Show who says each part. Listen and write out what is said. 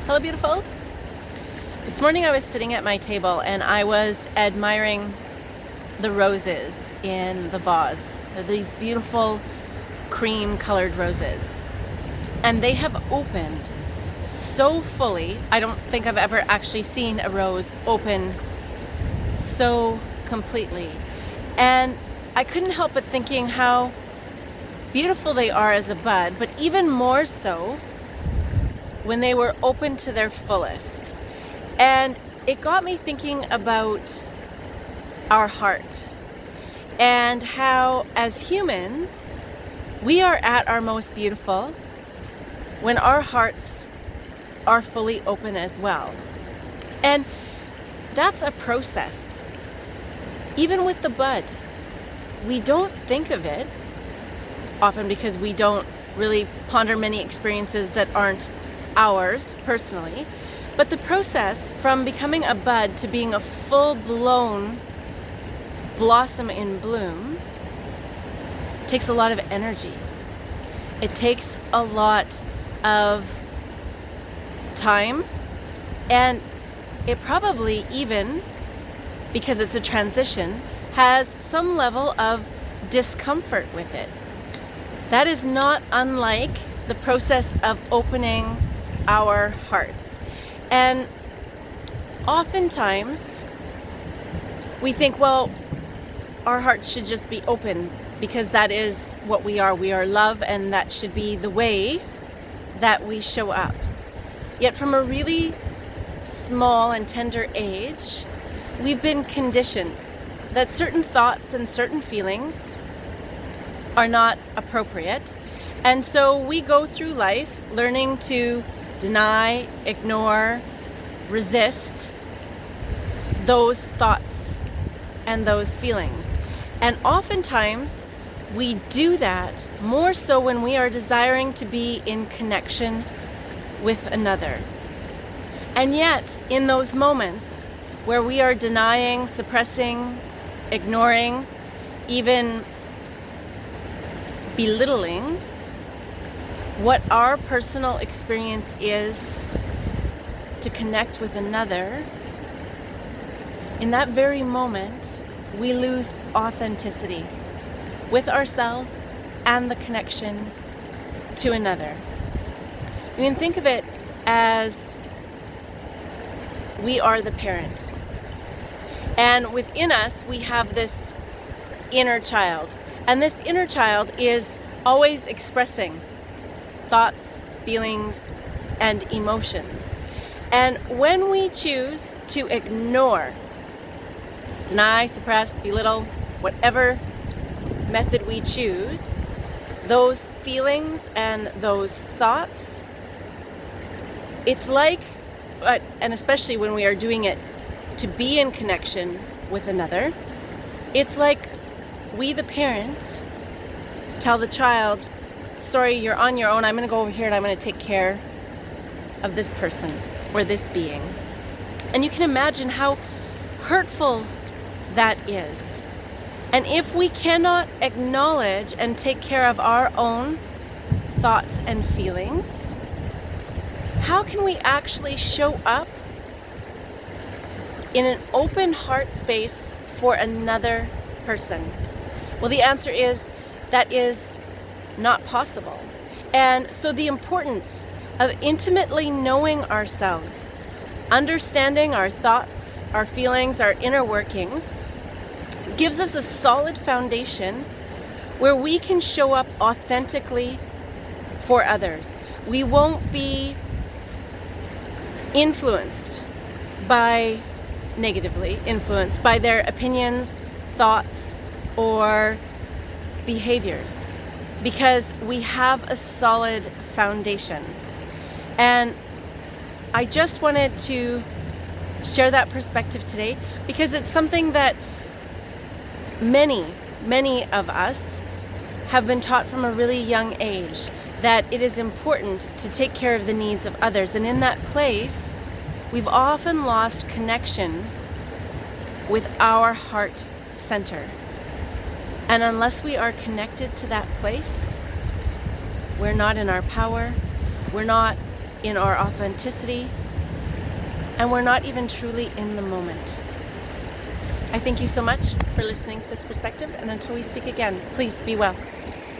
Speaker 1: Hello, beautifuls. This morning I was sitting at my table and I was admiring the roses in the vase. They're these beautiful cream colored roses. And they have opened so fully. I don't think I've ever actually seen a rose open so completely. And I couldn't help but thinking how beautiful they are as a bud, but even more so when they were open to their fullest. And it got me thinking about our heart and how, as humans, we are at our most beautiful when our hearts are fully open as well. And that's a process. Even with the bud, we don't think of it often because we don't really ponder many experiences that aren't ours personally, but the process from becoming a bud to being a full-blown blossom in bloom takes a lot of energy. It takes a lot of time, and it probably, even because it's a transition, has some level of discomfort with it. That is not unlike the process of opening our hearts. And oftentimes we think, well, our hearts should just be open because that is what we are. We are love, and that should be the way that we show up. Yet from a really small and tender age, we've been conditioned that certain thoughts and certain feelings are not appropriate. And so we go through life learning to deny, ignore, resist those thoughts and those feelings. And oftentimes we do that more so when we are desiring to be in connection with another. And yet, in those moments where we are denying, suppressing, ignoring, even belittling what our personal experience is to connect with another, in that very moment, we lose authenticity with ourselves and the connection to another. You can think of it as we are the parent. And within us, we have this inner child. And this inner child is always expressing thoughts, feelings, and emotions. And when we choose to ignore, deny, suppress, belittle, whatever method we choose, those feelings and those thoughts, it's like, and especially when we are doing it to be in connection with another, it's like we, the parent, tell the child, sorry, you're on your own. I'm going to go over here and I'm going to take care of this person or this being. And you can imagine how hurtful that is. And if we cannot acknowledge and take care of our own thoughts and feelings, how can we actually show up in an open heart space for another person? Well, the answer is that is not possible. And so the importance of intimately knowing ourselves, understanding our thoughts, our feelings, our inner workings, gives us a solid foundation where we can show up authentically for others. We won't be negatively influenced by their opinions, thoughts, or behaviors, because we have a solid foundation. And I just wanted to share that perspective today because it's something that many of us have been taught from a really young age, that it is important to take care of the needs of others. And in that place, we've often lost connection with our heart center. And unless we are connected to that place, we're not in our power, we're not in our authenticity, and we're not even truly in the moment. I thank you so much for listening to this perspective, and until we speak again, please be well.